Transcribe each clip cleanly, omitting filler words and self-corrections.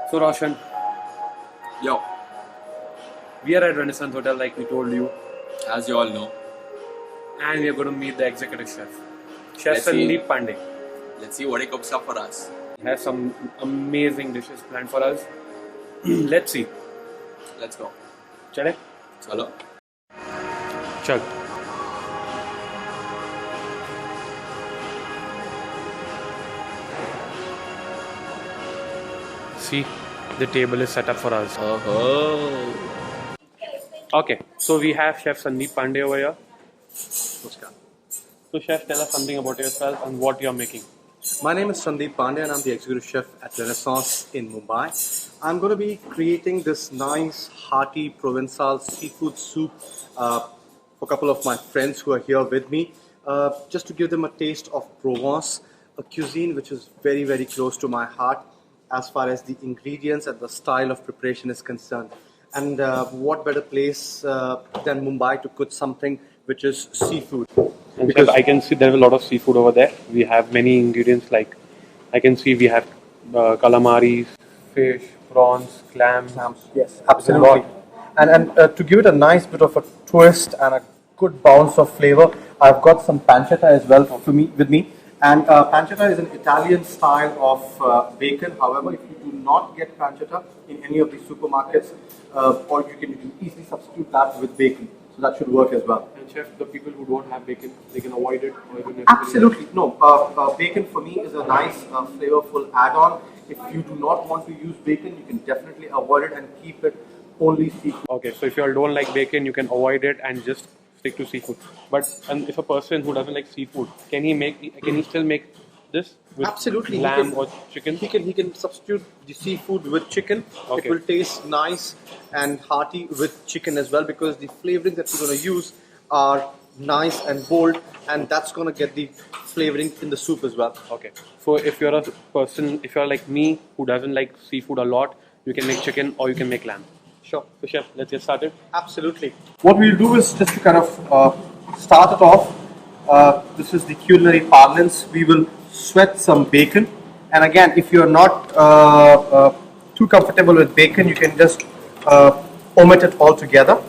So Roshan, Yo, we are at Renaissance Hotel like we told you, as you all know, and we are going to meet the executive chef, Chef Let's see. Sandeep Pandey. let's see what he cooks up for us. He has some amazing dishes planned for us. Let's see. Let's go. Chale? Chalo. Chal. See, the table is set up for us. Oh. Okay, so we have Chef Sandeep Pandey over here. So Chef, tell us something about yourself and what you're making. My name is Sandeep Pandey and I'm the executive chef at Renaissance in Mumbai. I'm going to be creating this nice, hearty Provençal seafood soup for a couple of my friends who are here with me, just to give them a taste of Provence, a cuisine which is very, very close to my heart as far as the ingredients and the style of preparation is concerned. And what better place than Mumbai to cook something which is seafood? And Chef, I can see there's a lot of seafood over there. We have many ingredients like I can see we have calamari, fish, prawns, clams. Yes, absolutely. And to give it a nice bit of a twist and a good bounce of flavor, I've got some pancetta as well with me. And pancetta is an Italian style of bacon. However, if you do not get pancetta in any of the supermarkets, or you can easily substitute that with bacon. So that should work as well. And Chef, the people who don't have bacon, they can avoid it. Or even Absolutely. No, bacon for me is a nice, flavorful add-on. If you do not want to use bacon, you can definitely avoid it and keep it only seafood. Okay, so if you all don't like bacon, you can avoid it and just stick to seafood. But if a person who doesn't like seafood, can he still make this with Absolutely. He lamb can- or chicken? He can substitute the seafood with chicken. Okay. It will taste nice and hearty with chicken as well because the flavoring that we're going to use are nice and bold, and that's going to get the flavoring in the soup as well. Okay. So if you're a person, if you're like me who doesn't like seafood a lot, you can make chicken or you can make lamb. Sure. So Chef, let's get started. Absolutely. What we'll do is just to kind of start it off. This is the culinary parlance. We will sweat some bacon, and again, if you're not too comfortable with bacon, you can just omit it altogether.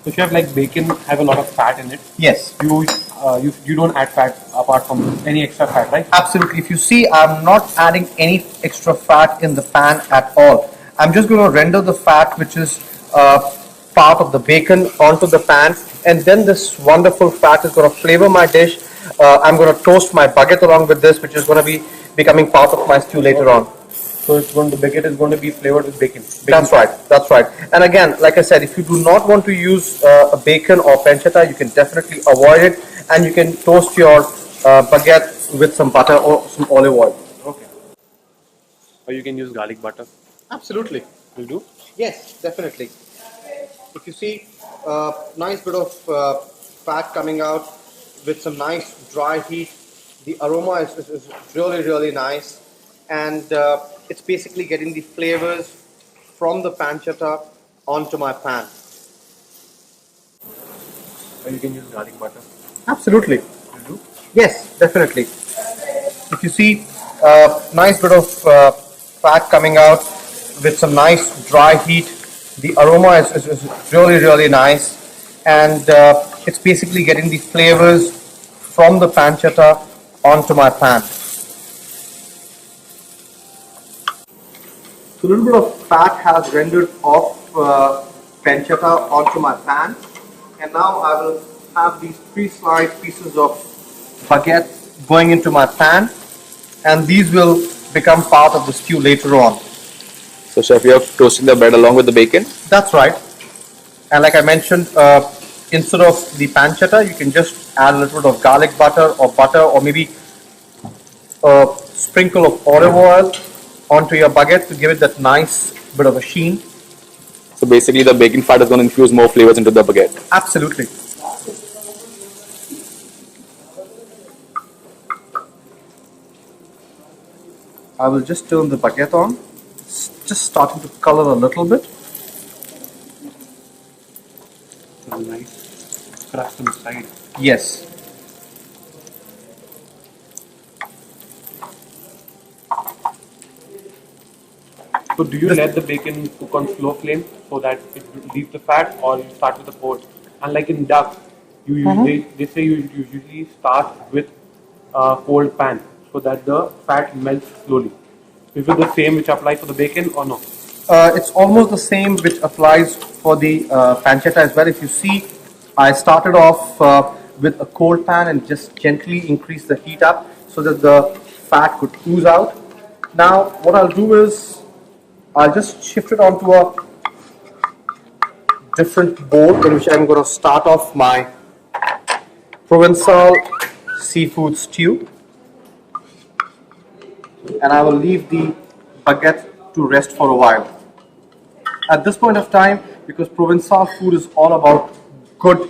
So Chef, like bacon have a lot of fat in it. Yes. You don't add fat apart from any extra fat, right? Absolutely. If you see, I'm not adding any extra fat in the pan at all. I'm just going to render the fat, which is part of the bacon, onto the pan, and then this wonderful fat is going to flavor my dish. I'm going to toast my baguette along with this, which is going to be becoming part of my stew later on. So the baguette is going to be flavored with bacon. That's right. That's right. And again, like I said, if you do not want to use a bacon or pancetta, you can definitely avoid it, and you can toast your baguette with some butter or some olive oil. Okay. Or you can use garlic butter. Absolutely. Will do. Yes, definitely. If you see, nice bit of fat coming out with some nice dry heat. The aroma is really, really nice, and it's basically getting the flavors from the pancetta onto my pan. Or you can use garlic butter. Absolutely. Will do. Yes, definitely. If you see, nice bit of fat coming out with some nice dry heat. The aroma is really, really nice, and it's basically getting the flavors from the pancetta onto my pan. So a little bit of fat has rendered off pancetta onto my pan, and now I will have these pre-sliced pieces of baguette going into my pan, and these will become part of the stew later on. So, chef, you're toasting the bread along with the bacon. That's right. And like I mentioned, instead of the pancetta, you can just add a little bit of garlic butter, or maybe a sprinkle of olive oil onto your baguette to give it that nice bit of a sheen. So, basically, the bacon fat is going to infuse more flavors into the baguette. Absolutely. I will just turn the baguette on. It's just starting to color a little bit. So nice crust inside. Yes. So do you let the bacon cook on slow flame so that it leaves the fat, or you start with the pot? And like in duck, they say you usually start with a cold pan so that the fat melts slowly. Is it the same which applies for the bacon or no? It's almost the same which applies for the pancetta as well. If you see, I started off with a cold pan and just gently increase the heat up so that the fat could ooze out. Now what I'll do is I'll just shift it onto a different bowl in which I'm going to start off my Provençal seafood stew, and I will leave the baguette to rest for a while. At this point of time, because Provençal food is all about good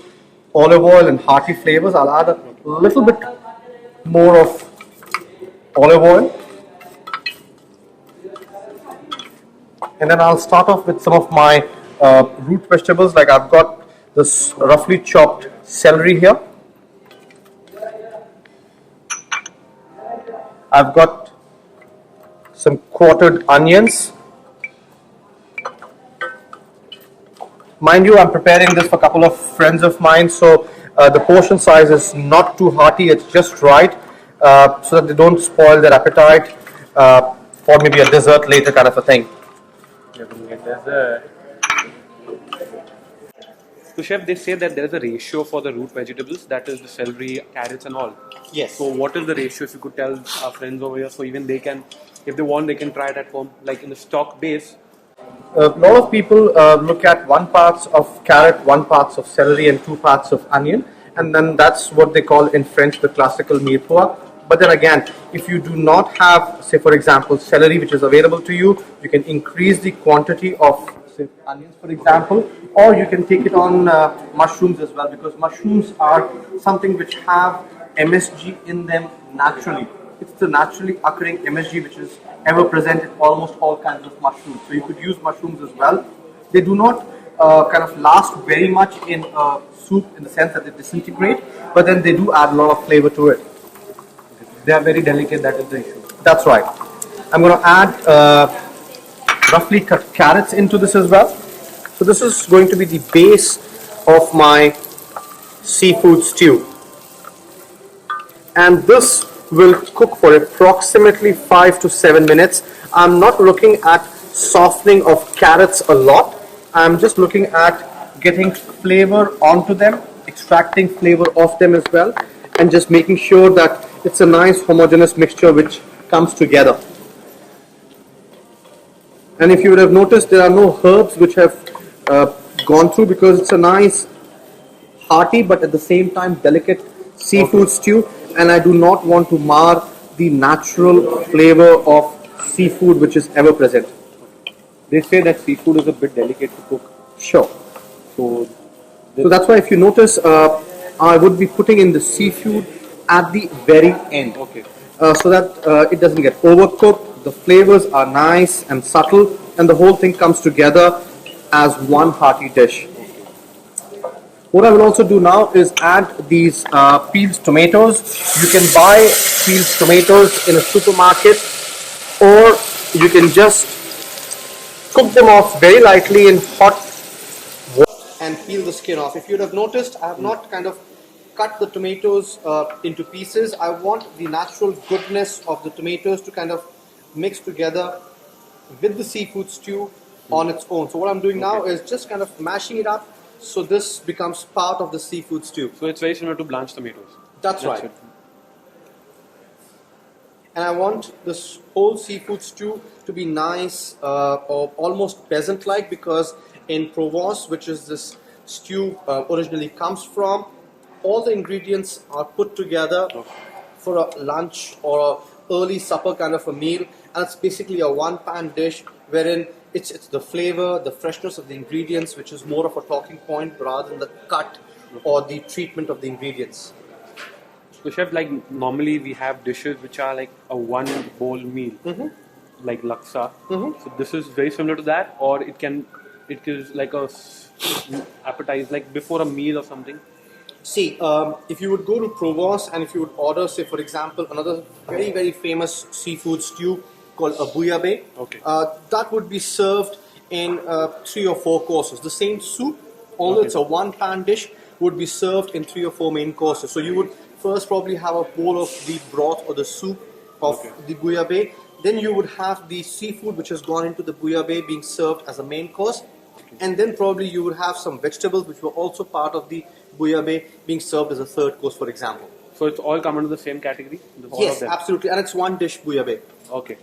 olive oil and hearty flavors, I'll add a little bit more of olive oil. And then I'll start off with some of my root vegetables. Like I've got this roughly chopped celery here. I've got some quartered onions. Mind you, I'm preparing this for a couple of friends of mine, so the portion size is not too hearty, it's just right, so that they don't spoil their appetite for maybe a dessert later kind of a thing. You're going to get dessert. So chef, they say that there is a ratio for the root vegetables, that is the celery, carrots and all. Yes. So what is the ratio, if you could tell our friends over here, so even they can, if they want, they can try it at home, like in the stock base. A lot of people look at 1 part of carrot, 1 part of celery and 2 parts of onion, and then that's what they call in French the classical mirepoix. But then again, if you do not have, say for example, celery which is available to you, you can increase the quantity of, say, onions for example, or you can take it on mushrooms as well, because mushrooms are something which have MSG in them naturally. It's the naturally occurring MSG which is ever present in almost all kinds of mushrooms. So you could use mushrooms as well. They do not kind of last very much in soup in the sense that they disintegrate, but then they do add a lot of flavor to it. They are very delicate, that is the issue. That's right. I'm going to add roughly cut carrots into this as well. So this is going to be the base of my seafood stew. And this will cook for approximately 5 to 7 minutes. I'm not looking at softening of carrots a lot. I'm just looking at getting flavor onto them, extracting flavor off them as well, and just making sure that it's a nice homogeneous mixture which comes together. And if you would have noticed, there are no herbs which have gone through, because it's a nice hearty but at the same time delicate seafood stew, and I do not want to mar the natural flavor of seafood which is ever present. They say that seafood is a bit delicate to cook. Sure. So that's why if you notice, I would be putting in the seafood at the very end. Okay. So that it doesn't get overcooked, the flavors are nice and subtle, and the whole thing comes together as one hearty dish. What I will also do now is add these peeled tomatoes. You can buy peeled tomatoes in a supermarket, or you can just cook them off very lightly in hot water and peel the skin off. If you would have noticed, I have not kind of cut the tomatoes into pieces. I want the natural goodness of the tomatoes to kind of mix together with the seafood stew on its own. So what I'm doing now is just kind of mashing it up, so this becomes part of the seafood stew. So it's very similar to blanched tomatoes. That's right. it. And I want this whole seafood stew to be nice or almost peasant-like, because in Provence, which is this stew originally comes from, all the ingredients are put together for a lunch or a early supper kind of a meal, and it's basically a one-pan dish wherein it's the flavor, the freshness of the ingredients which is more of a talking point rather than the cut or the treatment of the ingredients. So chef, like normally we have dishes which are like a one bowl meal, like laksa. So this is very similar to that, or it is like a appetizer, like before a meal or something. See, if you would go to Provence and if you would order, say for example, another very famous seafood stew called a bouillabaisse. Okay. That would be served in 3 or 4 courses. The same soup, although Okay. it's a one-pan dish, would be served in 3 or 4 main courses. So you would first probably have a bowl of the broth or the soup of Okay. the bouillabaisse. Then you would have the seafood which has gone into the bouillabaisse being served as a main course. And then probably you would have some vegetables which were also part of the bouillabaisse being served as a third course, for example. So it's all come under the same category? All of Yes, them? absolutely. And it's one dish bouillabaisse. Okay.